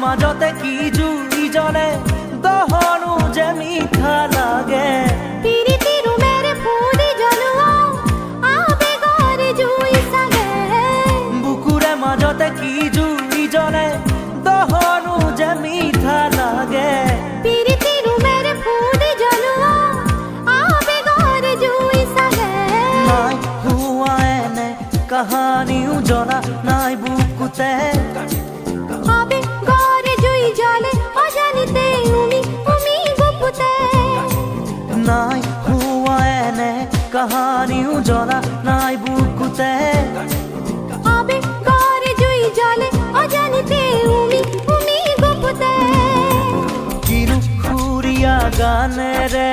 মাজতে কি জুই জ্বলে দহনো যে মিঠা লাগে পিরিতি রুমের ফুলি জ্বলোৱা আবেগৰ জুই সাগে বুকুৰে মাজতে কি জুই জ্বলে দহনো যে মিঠা লাগে পিরিতি রুমের ফুলি জ্বলোৱা আবেগৰ জুই সাগে নাই হোৱা এনে কাহানিও জনা নাই বুকুতে আবেগৰ জুই জ্বলে অজানিতে উমি উমি গুপুতে নাই হোৱা এনে কাহানিও জনা নাই বুকুতে আবেগৰ জুই জ্বলে অজানিতে উমি উমি গুপুতে কিনো সুৰীয়া গানেৰে